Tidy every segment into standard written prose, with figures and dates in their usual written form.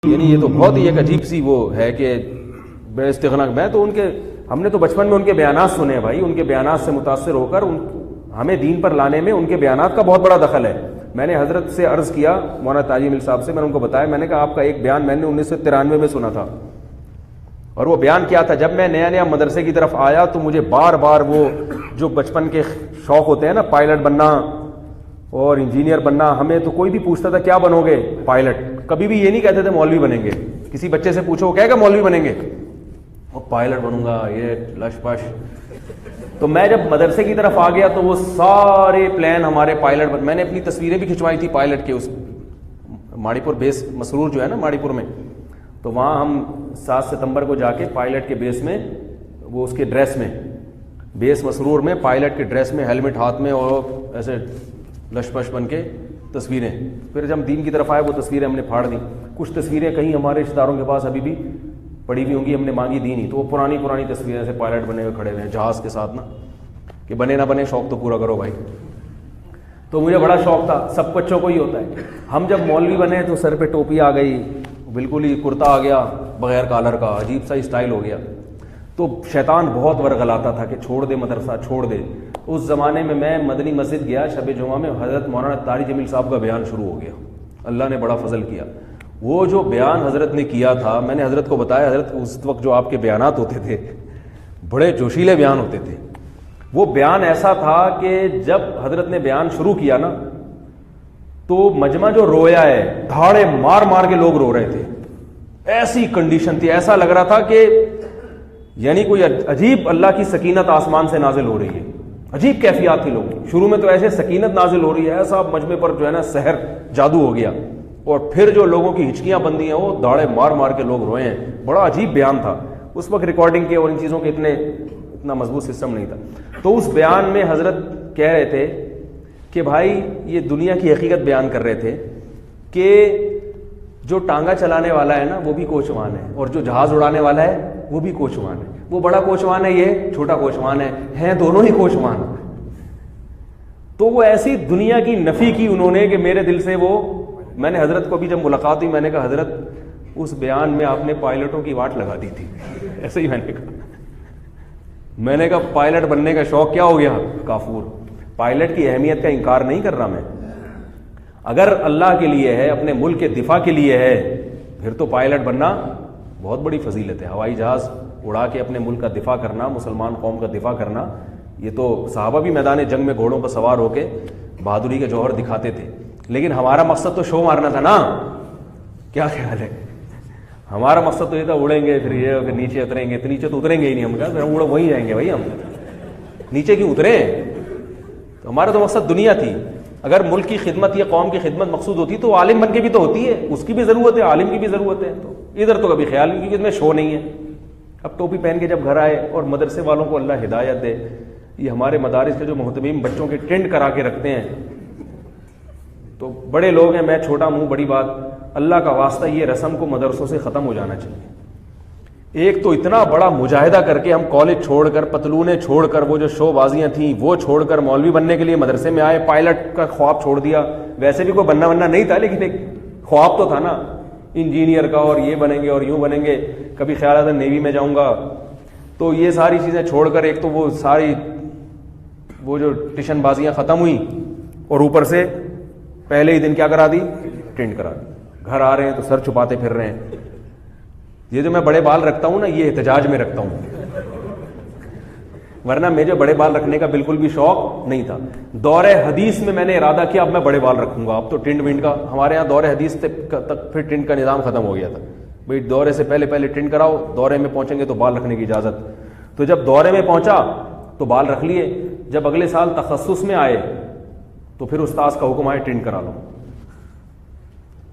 یعنی یہ تو بہت ہی ایک عجیب سی وہ ہے کہ بے استغنا. میں تو ہم نے تو بچپن میں ان کے بیانات سنے ہیں بھائی, ان کے بیانات سے متاثر ہو کر ہمیں دین پر لانے میں ان کے بیانات کا بہت بڑا دخل ہے. میں نے حضرت سے عرض کیا, مولانا تاج مل صاحب سے, میں نے ان کو بتایا, میں نے کہا آپ کا ایک بیان میں نے 1993 میں سنا تھا, اور وہ بیان کیا تھا, جب میں نیا نیا مدرسے کی طرف آیا تو مجھے بار بار وہ جو بچپن کے شوق ہوتے ہیں نا, پائلٹ بننا اور انجینئر بننا, ہمیں تو کوئی بھی پوچھتا تھا کیا بنو گے, پائلٹ. کبھی بھی یہ نہیں کہتے تھے مولوی بنیں گے. کسی بچے سے پوچھو وہ کہے گا مولوی بنیں گے, وہ پائلٹ بنوں گا, یہ لش پش. تو میں جب مدرسے کی طرف آ گیا تو وہ سارے پلان ہمارے پائلٹ میں نے اپنی تصویریں بھی کھنچوائی تھی پائلٹ کے, اس ماڑی پور بیس مسرور جو ہے نا ماڑی پور میں, تو وہاں ہم 7 ستمبر کو جا کے پائلٹ کے بیس میں, وہ اس کے ڈریس میں, بیس مسرور میں پائلٹ کے ڈریس میں, ہیلمٹ ہاتھ میں, اور ایسے لش پش بن کے تصویریں. پھر جب دین کی طرف آئے وہ تصویریں ہم نے پھاڑ دیں. کچھ تصویریں کہیں ہمارے رشتہ داروں کے پاس ابھی بھی پڑی ہوئی ہوں گی, ہم نے مانگی دی نہیں, تو وہ پرانی تصویریں سے پائلٹ بنے ہوئے کھڑے ہوئے ہیں جہاز کے ساتھ نا, کہ بنے نہ بنے شوق تو پورا کرو بھائی. تو مجھے بڑا شوق تھا, سب بچوں کو ہی ہوتا ہے. ہم جب مولوی بنے تو سر پہ ٹوپی آ گئی, بالکل ہی کرتا آ گیا بغیر کالر کا, عجیب سا اسٹائل ہو گیا. تو شیطان بہت ورغلاتا تھا کہ چھوڑ دے مدرسہ, چھوڑ دے. اس زمانے میں مدنی مسجد گیا شب جمعہ میں, حضرت مولانا طاری جمیل صاحب کا بیان شروع ہو گیا. اللہ نے بڑا فضل کیا. وہ جو بیان حضرت نے کیا تھا, میں نے حضرت کو بتایا, حضرت اس وقت جو آپ کے بیانات ہوتے تھے بڑے جوشیلے بیان ہوتے تھے. وہ بیان ایسا تھا کہ جب حضرت نے بیان شروع کیا نا تو مجمع جو رویا ہے, دھاڑے مار مار کے لوگ رو رہے تھے. ایسی کنڈیشن تھی, ایسا لگ رہا تھا کہ یعنی کوئی عجیب اللہ کی سکینت آسمان سے نازل ہو رہی ہے. عجیب کیفیات تھی لوگوں کی. شروع میں تو ایسے سکینت نازل ہو رہی ہے, ایسا مجمع پر جو ہے نا سحر جادو ہو گیا, اور پھر جو لوگوں کی ہچکیاں بندی ہیں وہ داڑے مار مار کے لوگ روئے ہیں. بڑا عجیب بیان تھا. اس وقت ریکارڈنگ کے اور ان چیزوں کے اتنا مضبوط سسٹم نہیں تھا. تو اس بیان میں حضرت کہہ رہے تھے کہ بھائی یہ دنیا کی حقیقت بیان کر رہے تھے کہ جو ٹانگا چلانے والا ہے نا وہ بھی کوچوان ہے, اور جو جہاز اڑانے والا ہے وہ بھی کوچوان ہے. وہ بڑا کوچوان ہے, یہ چھوٹا کوچوان ہے, ہیں دونوں ہی کوچوان. تو وہ ایسی دنیا کی نفی کی انہوں نے کہ میرے دل سے وہ, میں نے حضرت کو بھی جب ملاقات ہوئی میں نے کہا حضرت اس بیان میں آپ نے پائلٹوں کی واٹ لگا دی تھی. ایسے ہی میں نے کہا پائلٹ بننے کا شوق کیا ہو گیا کافور. پائلٹ کی اہمیت کا انکار نہیں کر رہا میں, اگر اللہ کے لیے ہے, اپنے ملک کے دفاع کے لیے ہے, پھر تو پائلٹ بننا بہت بڑی فضیلت ہے. ہوائی جہاز اڑا کے اپنے ملک کا دفاع کرنا, مسلمان قوم کا دفاع کرنا, یہ تو صحابہ بھی میدان جنگ میں گھوڑوں پر سوار ہو کے بہادری کے جوہر دکھاتے تھے. لیکن ہمارا مقصد تو شو مارنا تھا نا. کیا خیال ہے, ہمارا مقصد تو یہ تھا اڑیں گے پھر یہ پھر نیچے اتریں گے, تو نیچے تو اتریں گے ہی نہیں. ہم کہا اڑ وہیں جائیں گے بھائی, ہم نیچے کیوں اتریں. تو ہمارا تو مقصد دنیا تھی. اگر ملک کی خدمت یا قوم کی خدمت مقصود ہوتی تو عالم بن کے بھی تو ہوتی ہے, اس کی بھی ضرورت ہے, عالم کی بھی ضرورت ہے. تو ادھر تو کبھی خیال نہیں, کیونکہ اس میں شو نہیں ہے. اب ٹوپی پہن کے جب گھر آئے, اور مدرسے والوں کو اللہ ہدایت دے, یہ ہمارے مدارس کے جو محتمین بچوں کے ٹینٹ کرا کے رکھتے ہیں, تو بڑے لوگ ہیں, میں چھوٹا منہ بڑی بات, اللہ کا واسطہ یہ رسم کو مدرسوں سے ختم ہو جانا چاہیے. ایک تو اتنا بڑا مجاہدہ کر کے ہم کالج چھوڑ کر, پتلونیں چھوڑ کر, وہ جو شو بازیاں تھیں وہ چھوڑ کر مولوی بننے کے لیے مدرسے میں آئے, پائلٹ کا خواب چھوڑ دیا. ویسے بھی کوئی بننا نہیں تھا, لیکن ایک خواب تو تھا نا انجینئر کا, اور یہ بنیں گے اور یوں بنیں گے. کبھی خیال آتا نیوی میں جاؤں گا. تو یہ ساری چیزیں چھوڑ کر ایک تو وہ ساری وہ جو ٹیشن بازیاں ختم ہوئیں, اور اوپر سے پہلے ہی دن کیا کرا دی, ٹینٹ کرا دی. گھر آ رہے ہیں تو سر چھپاتے پھر رہے ہیں. یہ جو میں بڑے بال رکھتا ہوں نا, یہ احتجاج میں رکھتا ہوں, ورنہ مجھے بڑے بال رکھنے کا بالکل بھی شوق نہیں تھا. دور حدیث میں نے ارادہ کیا اب میں بڑے بال رکھوں گا. اب تو ٹنڈ ونڈ کا ہمارے یہاں دور حدیث تک پھر ٹنڈ کا نظام ختم ہو گیا تھا. بھائی دورے سے پہلے ٹنڈ کراؤ, دورے میں پہنچیں گے تو بال رکھنے کی اجازت. تو جب دورے میں پہنچا تو بال رکھ لیے. جب اگلے سال تخصص میں آئے تو پھر استاذ کا حکم آئے ٹنڈ کرا لو.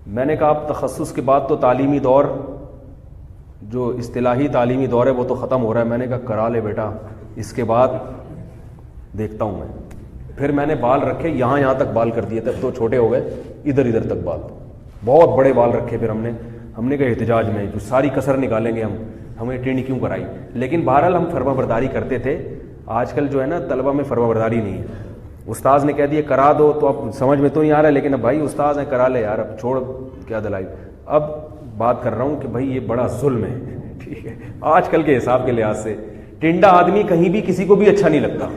میں نے کہا اب تخصص کے بعد تو تعلیمی دور, جو اصطلاحی تعلیمی دور ہے وہ تو ختم ہو رہا ہے. میں نے کہا کرا لے بیٹا, اس کے بعد دیکھتا ہوں میں. پھر میں نے بال رکھے, یہاں تک بال کر دیے, تب تو چھوٹے ہو گئے, ادھر تک بال, بہت بڑے بال رکھے. پھر ہم نے کہا احتجاج میں جو ساری کسر نکالیں گے ہمیں ٹریننگ کیوں کرائی. لیکن بہرحال ہم فرما برداری کرتے تھے. آج کل جو ہے نا طلبہ میں فرما برداری نہیں ہے. استاذ نے کہہ دیا کرا دو تو اب سمجھ میں تو نہیں آ رہا ہے, لیکن اب بھائی استاذ ہیں کرا لے یار, اب چھوڑ کیا دلائی. اب بات کر رہا ہوں کہ بھائی یہ بڑا ظلم ہے، ٹھیک ہے، آج کل کے حساب کے لحاظ سے ٹنڈا آدمی کہیں بھی کسی کو بھی اچھا نہیں لگتا.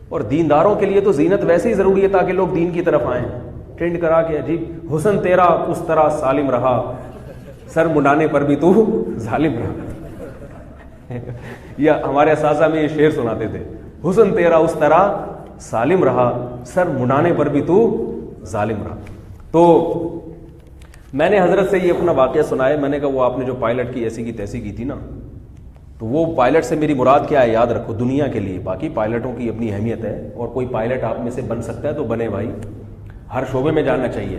اور دینداروں کے لیے تو زینت ویسے ہی ضروری ہے تاکہ لوگ دین کی طرف آئیں. ٹرینڈ کرا کے عجیب حسن تیرا اس طرح سالم رہا، سر منڈانے پر بھی تو ظالم رہا. یا ہمارے اساتذہ میں یہ شعر سناتے تھے، حسن تیرا اس طرح سالم رہا، سر منڈانے پر بھی تو ظالم رہا. تو میں نے حضرت سے یہ اپنا واقعہ سنایا. میں نے کہا وہ آپ نے جو پائلٹ کی ایسی کی تیسی کی تھی نا، تو وہ پائلٹ سے میری مراد کیا ہے یاد رکھو دنیا کے لیے. باقی پائلٹوں کی اپنی اہمیت ہے، اور کوئی پائلٹ آپ میں سے بن سکتا ہے تو بنے بھائی، ہر شعبے میں جاننا چاہیے.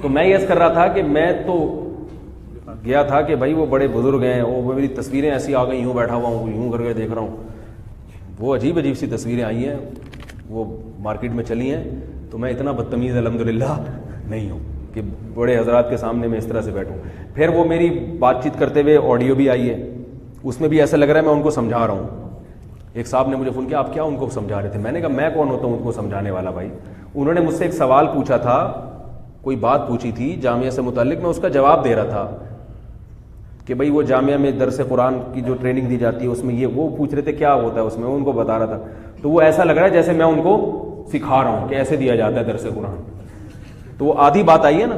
تو میں یہ کر رہا تھا کہ میں تو گیا تھا کہ بھائی وہ بڑے بزرگ ہیں، وہ میری تصویریں ایسی آ گئی، یوں بیٹھا ہوا ہوں، یوں کر کے دیکھ رہا ہوں. وہ عجیب عجیب سی تصویریں آئی ہیں، وہ مارکیٹ میں چلی ہیں. تو میں اتنا بدتمیز الحمدللہ نہیں ہوں کہ بڑے حضرات کے سامنے میں اس طرح سے بیٹھوں. پھر وہ میری بات چیت کرتے ہوئے آڈیو بھی آئی ہے، اس میں بھی ایسا لگ رہا ہے میں ان کو سمجھا رہا ہوں. ایک صاحب نے مجھے فون کیا، آپ کیا ان کو سمجھا رہے تھے؟ میں نے کہا میں کون ہوتا ہوں ان کو سمجھانے والا بھائی. انہوں نے مجھ سے ایک سوال پوچھا تھا، کوئی بات پوچھی تھی جامعہ سے متعلق، میں اس کا جواب دے رہا تھا کہ بھائی وہ جامعہ میں درس قرآن کی جو ٹریننگ دی جاتی ہے اس میں یہ، وہ پوچھ رہے تھے کیا ہوتا ہے اس میں، ان کو بتا رہا تھا. تو وہ ایسا لگ رہا ہے جیسے میں ان کو سکھا رہا ہوں کہ ایسے دیا جاتا ہے درس قرآن. تو وہ آدھی بات آئی ہے نا.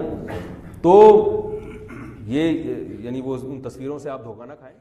تو یہ یعنی وہ ان تصویروں سے آپ دھوکہ نہ کھائیں.